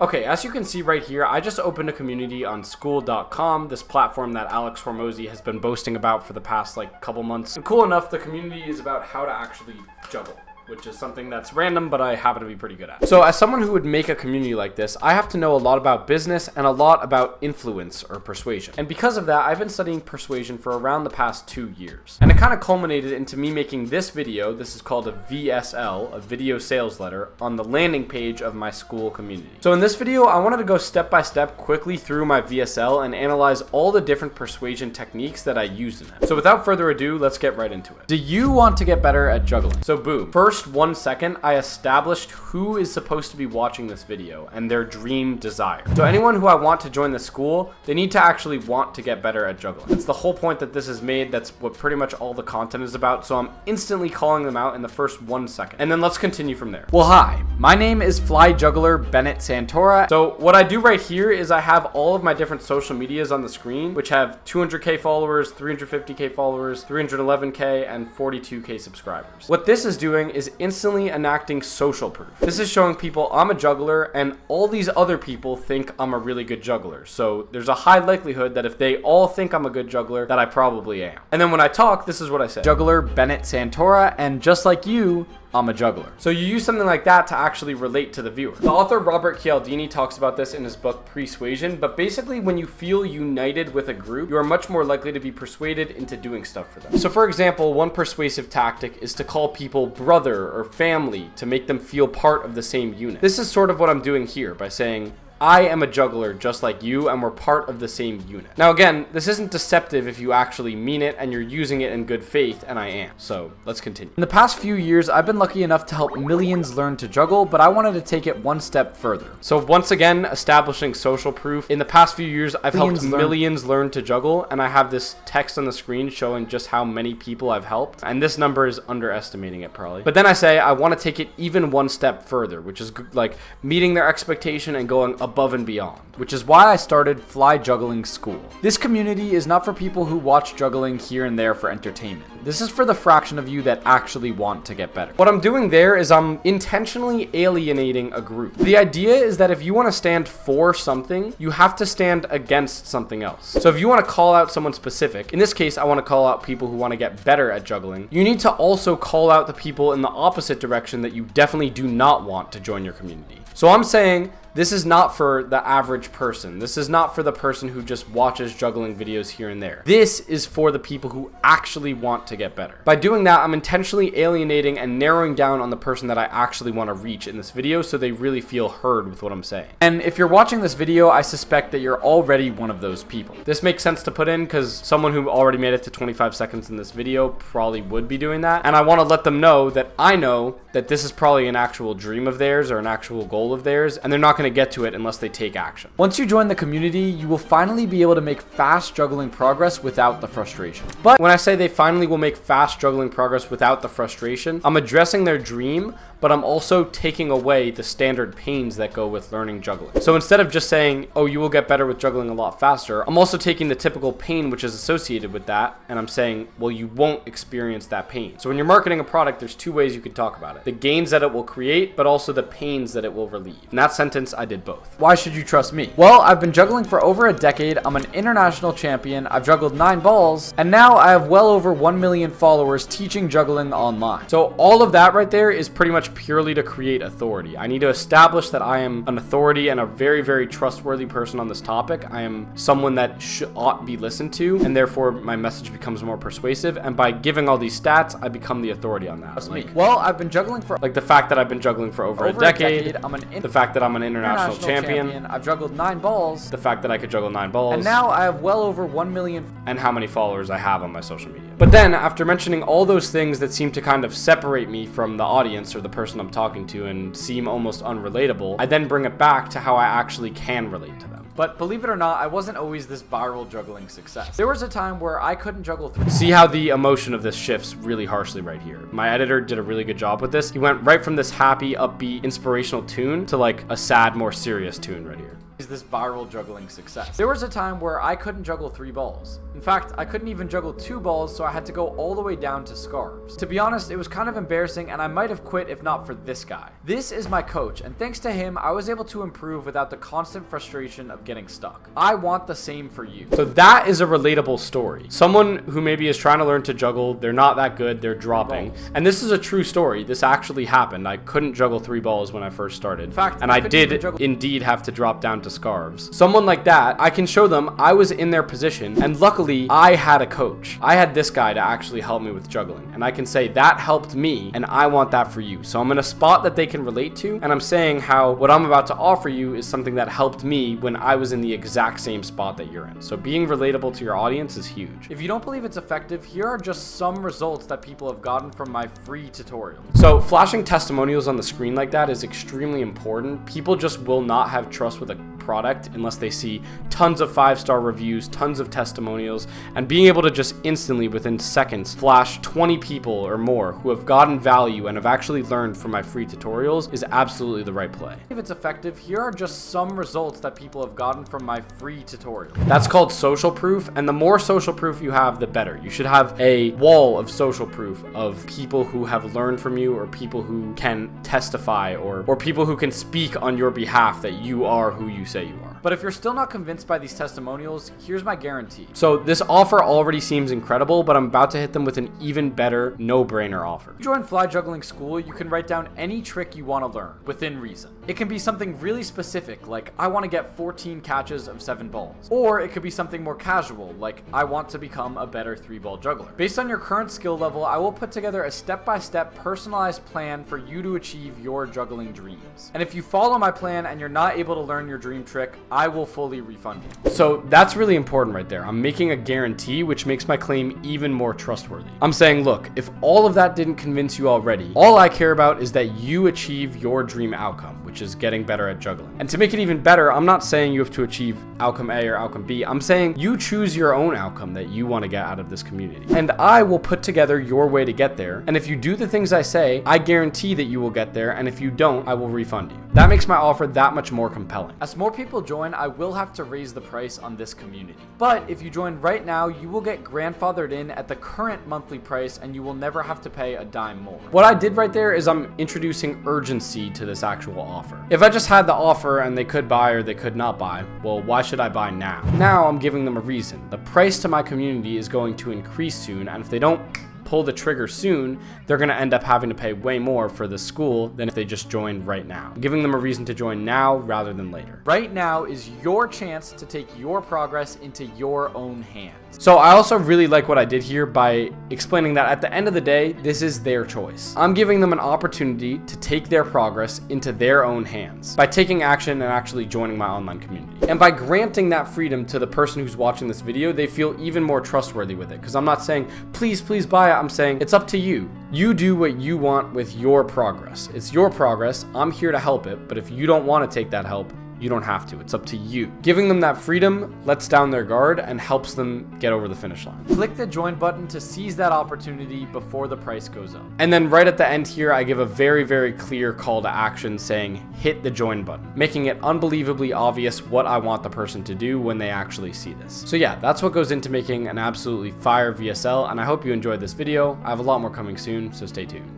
Okay, as you can see right here, I just opened a community on school.com, this platform that Alex Hormozy has been boasting about for the past couple months. And cool enough, the community is about how to actually juggle, which is something that's random, but I happen to be pretty good at. So as someone who would make a community like this, I have to know a lot about business and a lot about influence or persuasion. And because of that, I've been studying persuasion for around the past 2 years. And it kind of culminated into me making this video. This is called a VSL, a video sales letter, on the landing page of my school community. So in this video, I wanted to go step by step quickly through my VSL and analyze all the different persuasion techniques that I used in it. So without further ado, let's get right into it. Do you want to get better at juggling? So boom. First 1 second, I established who is supposed to be watching this video and their dream desire. So anyone who I want to join the school, they need to actually want to get better at juggling. That's the whole point that this is made. That's what pretty much all the content is about. So I'm instantly calling them out in the first 1 second. And then let's continue from there. Well, hi, my name is Fly Juggler Bennett Santora. So what I do right here is I have all of my different social medias on the screen, which have 200K followers, 350K followers, 311K, and 42K subscribers. What this is doing is instantly enacting social proof. This is showing people I'm a juggler and all these other people think I'm a really good juggler. So there's a high likelihood that if they all think I'm a good juggler, that I probably am. And then when I talk, this is what I say. Juggler Bennett Santora, and just like you, I'm a juggler. So you use something like that to actually relate to the viewer. The author Robert Cialdini talks about this in his book Persuasion, but basically when you feel united with a group, you are much more likely to be persuaded into doing stuff for them. So for example, one persuasive tactic is to call people brother or family to make them feel part of the same unit. This is sort of what I'm doing here by saying, I am a juggler just like you, and we're part of the same unit. Now again, this isn't deceptive if you actually mean it and you're using it in good faith, and I am. So let's continue. In the past few years, I've been lucky enough to help millions learn to juggle, but I wanted to take it one step further. So once again, establishing social proof. In the past few years, I've helped millions learn to juggle, and I have this text on the screen showing just how many people I've helped, and this number is underestimating it probably. But then I say I want to take it even one step further, which is like meeting their expectation and going above and beyond, which is why I started Fly Juggling School. This community is not for people who watch juggling here and there for entertainment. This is for the fraction of you that actually want to get better. What I'm doing there is I'm intentionally alienating a group. The idea is that if you want to stand for something, you have to stand against something else. So if you want to call out someone specific, in this case, I want to call out people who want to get better at juggling, you need to also call out the people in the opposite direction that you definitely do not want to join your community. So I'm saying, this is not for the average person. This is not for the person who just watches juggling videos here and there. This is for the people who actually want to get better. By doing that, I'm intentionally alienating and narrowing down on the person that I actually want to reach in this video so they really feel heard with what I'm saying. And if you're watching this video, I suspect that you're already one of those people. This makes sense to put in because someone who already made it to 25 seconds in this video probably would be doing that. And I want to let them know that I know that this is probably an actual dream of theirs or an actual goal of theirs, and they're not going to get to it unless they take action. Once you join the community, you will finally be able to make fast juggling progress without the frustration. But when I say they finally will make fast juggling progress without the frustration, I'm addressing their dream, but I'm also taking away the standard pains that go with learning juggling. So instead of just saying, oh, you will get better with juggling a lot faster, I'm also taking the typical pain which is associated with that, and I'm saying, well, you won't experience that pain. So when you're marketing a product, there's two ways you can talk about it. The gains that it will create, but also the pains that it will relieve. In that sentence, I did both. Why should you trust me? Well, I've been juggling for over a decade. I'm an international champion. I've juggled 9 balls, and now I have well over 1 million followers teaching juggling online. So all of that right there is pretty much purely to create authority. I need to establish that I am an authority and a very, very trustworthy person on this topic. I am someone that ought be listened to, and therefore my message becomes more persuasive. And by giving all these stats, I become the authority on that. Trust me. Well, I've been juggling for the fact that I've been juggling for over a decade. The fact that I'm an international champion. I've juggled 9 balls. The fact that I could juggle 9 balls. And now I have well over 1 million. And how many followers I have on my social media. But then after mentioning all those things that seem to kind of separate me from the audience or the person I'm talking to and seem almost unrelatable, I then bring it back to how I actually can relate to them. But believe it or not, I wasn't always this viral juggling success. There was a time where I couldn't juggle 3. See how the emotion of this shifts really harshly right here. My editor did a really good job with this. He went right from this happy, upbeat, inspirational tune to like a sad, more serious tune right here. Is this viral juggling success? There was a time where I couldn't juggle 3 balls. In fact, I couldn't even juggle 2 balls, so I had to go all the way down to scarves. To be honest, it was kind of embarrassing, and I might have quit if not for this guy. This is my coach, and thanks to him, I was able to improve without the constant frustration of getting stuck. I want the same for you. So that is a relatable story. Someone who maybe is trying to learn to juggle, they're not that good, they're dropping. And this is a true story. This actually happened. I couldn't juggle 3 balls when I first started. In fact, and I did indeed have to drop down to scarves. Someone like that, I can show them I was in their position, and luckily I had a coach. I had this guy to actually help me with juggling, and I can say that helped me, and I want that for you. So I'm in a spot that they can relate to, and I'm saying how what I'm about to offer you is something that helped me when I was in the exact same spot that you're in. So being relatable to your audience is huge. If you don't believe it's effective, here are just some results that people have gotten from my free tutorial. So flashing testimonials on the screen like that is extremely important. People just will not have trust with a product unless they see tons of 5-star reviews, tons of testimonials, and being able to just instantly within seconds flash 20 people or more who have gotten value and have actually learned from my free tutorials is absolutely the right play. If it's effective, here are just some results that people have gotten from my free tutorial. That's called social proof, and the more social proof you have, the better. You should have a wall of social proof of people who have learned from you, or people who can testify, or people who can speak on your behalf that you are who you say you are. But if you're still not convinced by these testimonials, here's my guarantee. So this offer already seems incredible, but I'm about to hit them with an even better no-brainer offer. If you join Fly Juggling School, you can write down any trick you want to learn within reason. It can be something really specific, like I want to get 14 catches of 7 balls. Or it could be something more casual, like I want to become a better 3-ball juggler. Based on your current skill level, I will put together a step-by-step personalized plan for you to achieve your juggling dreams. And if you follow my plan and you're not able to learn your dream trick, I will fully refund you. So that's really important right there. I'm making a guarantee, which makes my claim even more trustworthy. I'm saying, look, if all of that didn't convince you already, all I care about is that you achieve your dream outcome, which is getting better at juggling. And to make it even better, I'm not saying you have to achieve outcome A or outcome B. I'm saying you choose your own outcome that you want to get out of this community. And I will put together your way to get there. And if you do the things I say, I guarantee that you will get there. And if you don't, I will refund you. That makes my offer that much more compelling. As more people join, I will have to raise the price on this community. But if you join right now, you will get grandfathered in at the current monthly price, and you will never have to pay a dime more. What I did right there is I'm introducing urgency to this actual offer. If I just had the offer and they could buy or they could not buy, well, why should I buy now? Now I'm giving them a reason. The price to my community is going to increase soon, and if they don't pull the trigger soon, they're going to end up having to pay way more for the school than if they just joined right now. I'm giving them a reason to join now rather than later. Right now is your chance to take your progress into your own hands. So I also really like what I did here by explaining that at the end of the day, this is their choice. I'm giving them an opportunity to take their progress into their own hands by taking action and actually joining my online community. And by granting that freedom to the person who's watching this video, they feel even more trustworthy with it. Because I'm not saying, please buy it. I'm saying it's up to you. You do what you want with your progress. It's your progress. I'm here to help it. But if you don't want to take that help, you don't have to. It's up to you. Giving them that freedom lets down their guard and helps them get over the finish line. Click the join button to seize that opportunity before the price goes up. And then right at the end here, I give a very, very clear call to action saying, hit the join button, making it unbelievably obvious what I want the person to do when they actually see this. So yeah, that's what goes into making an absolutely fire VSL. And I hope you enjoyed this video. I have a lot more coming soon, so stay tuned.